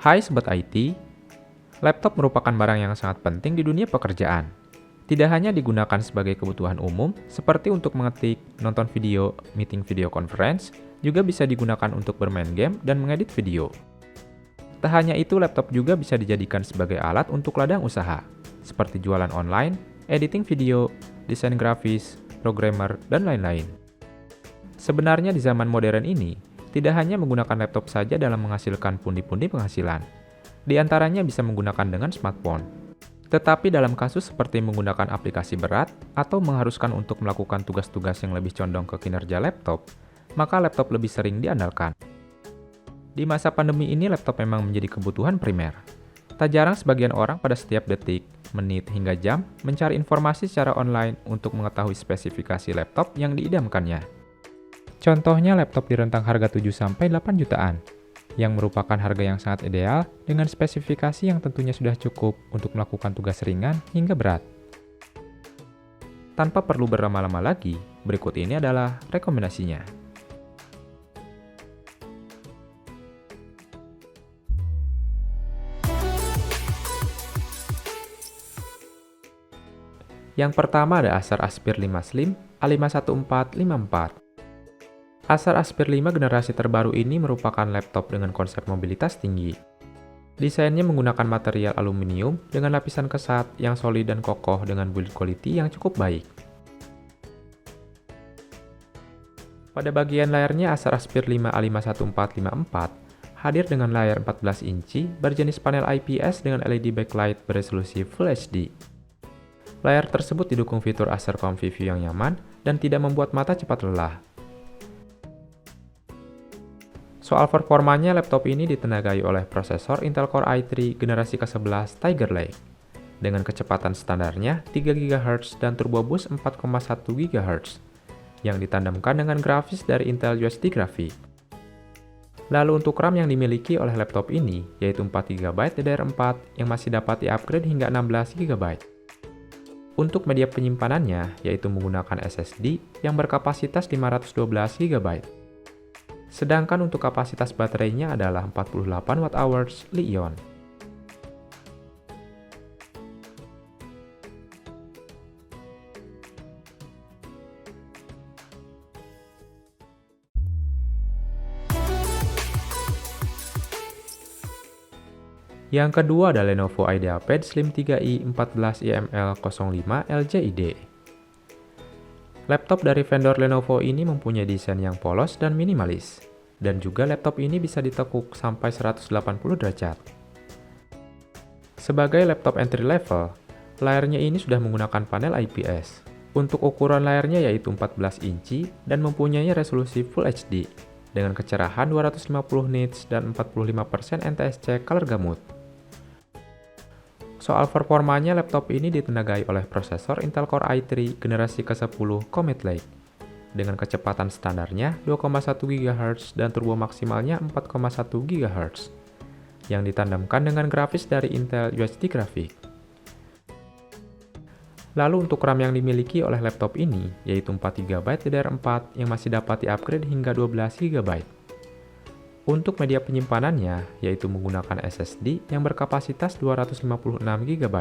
Hai Sobat IT, laptop merupakan barang yang sangat penting di dunia pekerjaan. Tidak hanya digunakan sebagai kebutuhan umum, seperti untuk mengetik, nonton video, meeting video conference, juga bisa digunakan untuk bermain game dan mengedit video. Tak hanya itu, laptop juga bisa dijadikan sebagai alat untuk ladang usaha, seperti jualan online, editing video, desain grafis, programmer, dan lain-lain. Sebenarnya di zaman modern ini, tidak hanya menggunakan laptop saja dalam menghasilkan pundi-pundi penghasilan. Di antaranya bisa menggunakan dengan smartphone. Tetapi dalam kasus seperti menggunakan aplikasi berat atau mengharuskan untuk melakukan tugas-tugas yang lebih condong ke kinerja laptop, maka laptop lebih sering diandalkan. Di masa pandemi ini, laptop memang menjadi kebutuhan primer. Tak jarang sebagian orang pada setiap detik, menit, hingga jam mencari informasi secara online untuk mengetahui spesifikasi laptop yang diidamkannya. Contohnya laptop di rentang harga 7-8 jutaan, yang merupakan harga yang sangat ideal dengan spesifikasi yang tentunya sudah cukup untuk melakukan tugas ringan hingga berat. Tanpa perlu berlama-lama lagi, berikut ini adalah rekomendasinya. Yang pertama ada Acer Aspire 5 Slim A51454. Acer Aspire 5 generasi terbaru ini merupakan laptop dengan konsep mobilitas tinggi. Desainnya menggunakan material aluminium dengan lapisan kesat yang solid dan kokoh dengan build quality yang cukup baik. Pada bagian layarnya, Acer Aspire 5 A51454 hadir dengan layar 14 inci berjenis panel IPS dengan LED backlight beresolusi Full HD. Layar tersebut didukung fitur Acer Comfy View yang nyaman dan tidak membuat mata cepat lelah. Soal performanya, laptop ini ditenagai oleh prosesor Intel Core i3 generasi ke-11 Tiger Lake. Dengan kecepatan standarnya 3 GHz dan turbo boost 4,1 GHz, yang ditandemkan dengan grafis dari Intel UHD Graphics. Lalu untuk RAM yang dimiliki oleh laptop ini, yaitu 4 GB DDR4 yang masih dapat di-upgrade hingga 16 GB. Untuk media penyimpanannya, yaitu menggunakan SSD yang berkapasitas 512 GB. Sedangkan untuk kapasitas baterainya adalah 48 Wh Li-ion. Yang kedua ada Lenovo IdeaPad Slim 3i 14 EML05 LJID. Laptop dari vendor Lenovo ini mempunyai desain yang polos dan minimalis, dan juga laptop ini bisa ditekuk sampai 180 derajat. Sebagai laptop entry level, layarnya ini sudah menggunakan panel IPS. Untuk ukuran layarnya yaitu 14 inci dan mempunyai resolusi Full HD dengan kecerahan 250 nits dan 45% NTSC Color Gamut. Soal performanya, laptop ini ditenagai oleh prosesor Intel Core i3 generasi ke-10 Comet Lake dengan kecepatan standarnya 2,1 GHz dan turbo maksimalnya 4,1 GHz yang ditandemkan dengan grafis dari Intel UHD Graphics. Lalu untuk RAM yang dimiliki oleh laptop ini yaitu 4 GB DDR4 yang masih dapat di-upgrade hingga 12 GB. Untuk media penyimpanannya, yaitu menggunakan SSD yang berkapasitas 256 GB.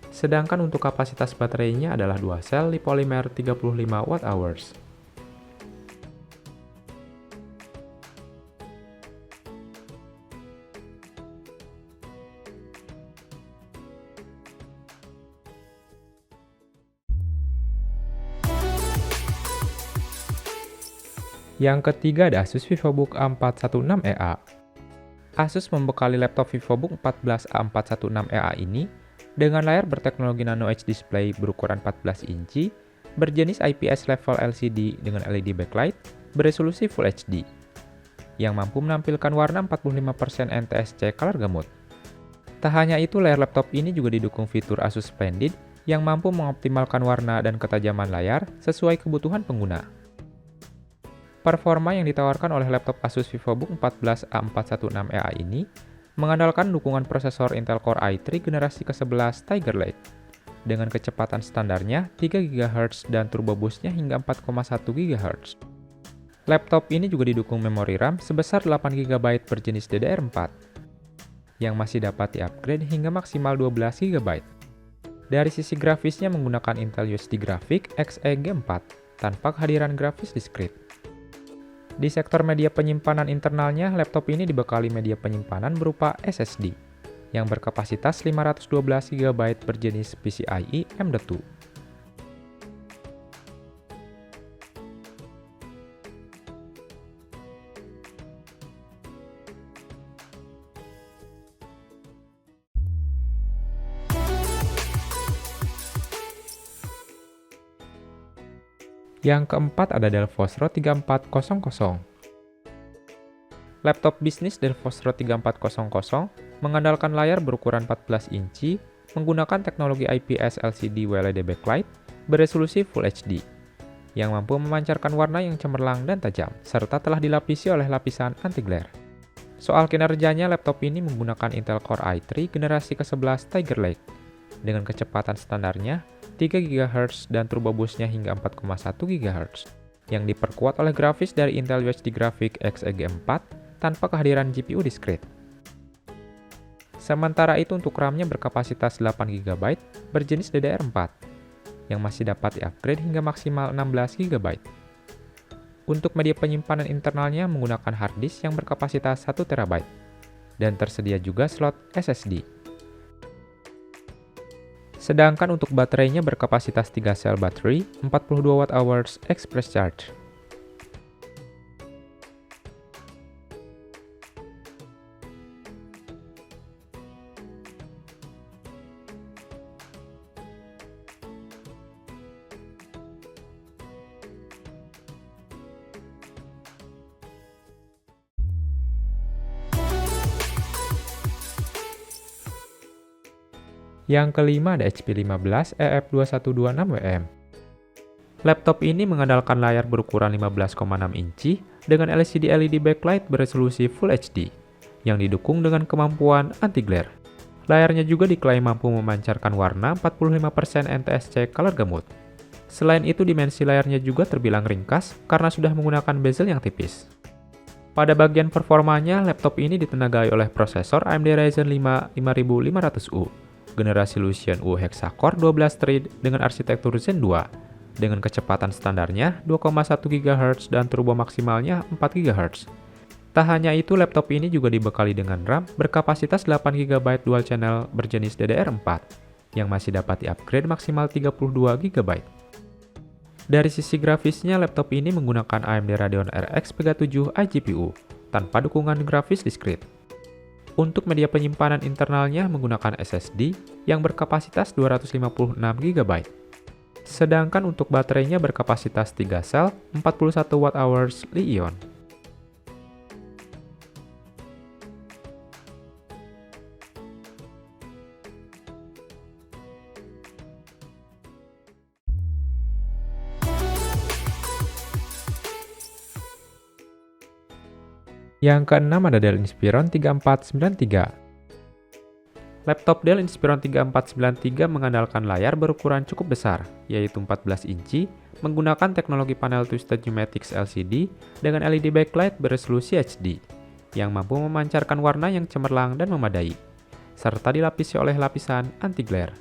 Sedangkan untuk kapasitas baterainya adalah 2 sel lipomer 35 Wh. Yang ketiga ada Asus VivoBook A416EA. Asus membekali laptop VivoBook 14A416EA ini dengan layar berteknologi Nano Edge Display berukuran 14 inci, berjenis IPS level LCD dengan LED backlight, beresolusi Full HD, yang mampu menampilkan warna 45% NTSC Color Gamut. Tak hanya itu, layar laptop ini juga didukung fitur Asus Splendid yang mampu mengoptimalkan warna dan ketajaman layar sesuai kebutuhan pengguna. Performa yang ditawarkan oleh laptop Asus VivoBook 14A416EA ini mengandalkan dukungan prosesor Intel Core i3 generasi ke-11 Tiger Lake dengan kecepatan standarnya 3 GHz dan turbo boost-nya hingga 4,1 GHz. Laptop ini juga didukung memori RAM sebesar 8 GB berjenis DDR4. yang masih dapat di-upgrade hingga maksimal 12 GB. Dari sisi grafisnya menggunakan Intel UHD Graphics Xe-G4 tanpa kehadiran grafis diskrit. Di sektor media penyimpanan internalnya, laptop ini dibekali media penyimpanan berupa SSD yang berkapasitas 512 GB berjenis PCIe M.2. Yang keempat ada Dell Vostro 3400. Laptop bisnis Dell Vostro 3400 mengandalkan layar berukuran 14 inci menggunakan teknologi IPS LCD OLED backlight beresolusi Full HD yang mampu memancarkan warna yang cemerlang dan tajam, serta telah dilapisi oleh lapisan anti-glare. Soal kinerjanya, laptop ini menggunakan Intel Core i3 generasi ke-11 Tiger Lake dengan kecepatan standarnya 3 GHz dan turbo boost-nya hingga 4,1 GHz, yang diperkuat oleh grafis dari Intel UHD Graphics Xe-G4 tanpa kehadiran GPU diskrit. Sementara itu untuk RAM-nya berkapasitas 8 GB berjenis DDR4, yang masih dapat di-upgrade hingga maksimal 16 GB. Untuk media penyimpanan internalnya menggunakan hard disk yang berkapasitas 1 TB, dan tersedia juga slot SSD. Sedangkan untuk baterainya berkapasitas 3 sel baterai 42 Wh express charge. Yang kelima ada HP 15 EF2126WM. Laptop ini mengandalkan layar berukuran 15,6 inci dengan LCD LED backlight beresolusi Full HD yang didukung dengan kemampuan anti-glare. Layarnya juga diklaim mampu memancarkan warna 45% NTSC Color Gamut. Selain itu, dimensi layarnya juga terbilang ringkas karena sudah menggunakan bezel yang tipis. Pada bagian performanya, laptop ini ditenagai oleh prosesor AMD Ryzen 5 5500U. Generasi Lucian U Hexacore 12 thread dengan arsitektur Zen 2 dengan kecepatan standarnya 2,1 GHz dan turbo maksimalnya 4 GHz. Tak hanya itu, laptop ini juga dibekali dengan RAM berkapasitas 8 GB dual channel berjenis DDR4 yang masih dapat di-upgrade maksimal 32 GB. Dari sisi grafisnya, laptop ini menggunakan AMD Radeon RX Vega 7 iGPU tanpa dukungan grafis diskrit. Untuk media penyimpanan internalnya menggunakan SSD yang berkapasitas 256 GB. Sedangkan untuk baterainya berkapasitas 3 sel 41 Wh Li-ion. Yang keenam ada Dell Inspiron 3493. Laptop Dell Inspiron 3493 mengandalkan layar berukuran cukup besar, yaitu 14 inci, menggunakan teknologi panel Twisted Geometrics LCD dengan LED backlight beresolusi HD, yang mampu memancarkan warna yang cemerlang dan memadai, serta dilapisi oleh lapisan anti-glare.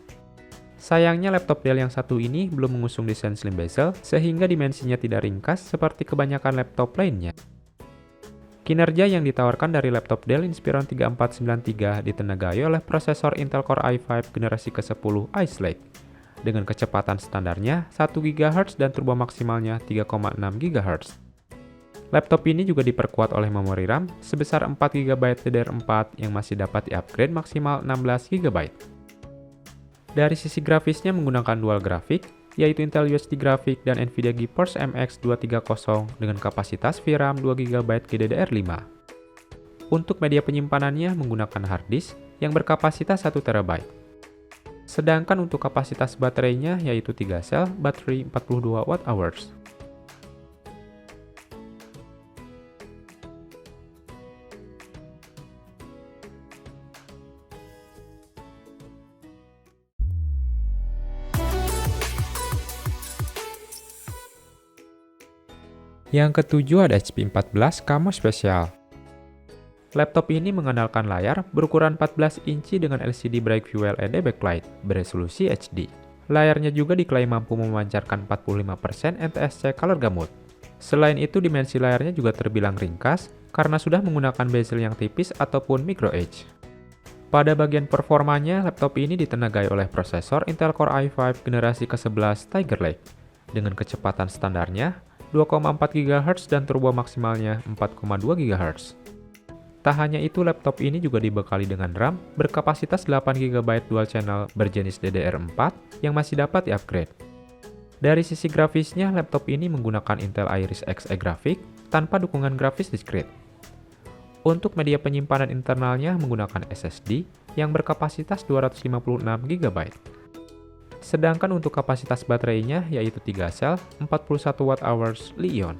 Sayangnya laptop Dell yang satu ini belum mengusung desain slim bezel, sehingga dimensinya tidak ringkas seperti kebanyakan laptop lainnya. Kinerja yang ditawarkan dari laptop Dell Inspiron 3493 ditenagai oleh prosesor Intel Core i5 generasi ke-10 Ice Lake dengan kecepatan standarnya 1 GHz dan turbo maksimalnya 3,6 GHz. Laptop ini juga diperkuat oleh memori RAM sebesar 4 GB DDR4 yang masih dapat di-upgrade maksimal 16 GB. Dari sisi grafisnya menggunakan dual grafik, yaitu Intel UHD Graphics dan Nvidia GeForce MX 230 dengan kapasitas VRAM 2 GB GDDR5. Untuk media penyimpanannya menggunakan hard disk yang berkapasitas 1 TB. Sedangkan untuk kapasitas baterainya yaitu 3 sel baterai 42 Wh. Yang ketujuh ada HP 14 Camo Special. Laptop ini mengandalkan layar berukuran 14 inci dengan LCD Bright View LED backlight beresolusi HD. Layarnya juga diklaim mampu memancarkan 45% NTSC Color Gamut. Selain itu, dimensi layarnya juga terbilang ringkas karena sudah menggunakan bezel yang tipis ataupun micro edge. Pada bagian performanya, laptop ini ditenagai oleh prosesor Intel Core i5 generasi ke-11 Tiger Lake dengan kecepatan standarnya 2,4 GHz dan turbo maksimalnya 4,2 GHz. Tak hanya itu, laptop ini juga dibekali dengan RAM berkapasitas 8 GB dual channel berjenis DDR4 yang masih dapat di-upgrade. Dari sisi grafisnya, laptop ini menggunakan Intel Iris Xe grafik tanpa dukungan grafis diskrit. Untuk media penyimpanan internalnya menggunakan SSD yang berkapasitas 256 GB. Sedangkan untuk kapasitas baterainya yaitu 3 sel 41 Wh Li-ion.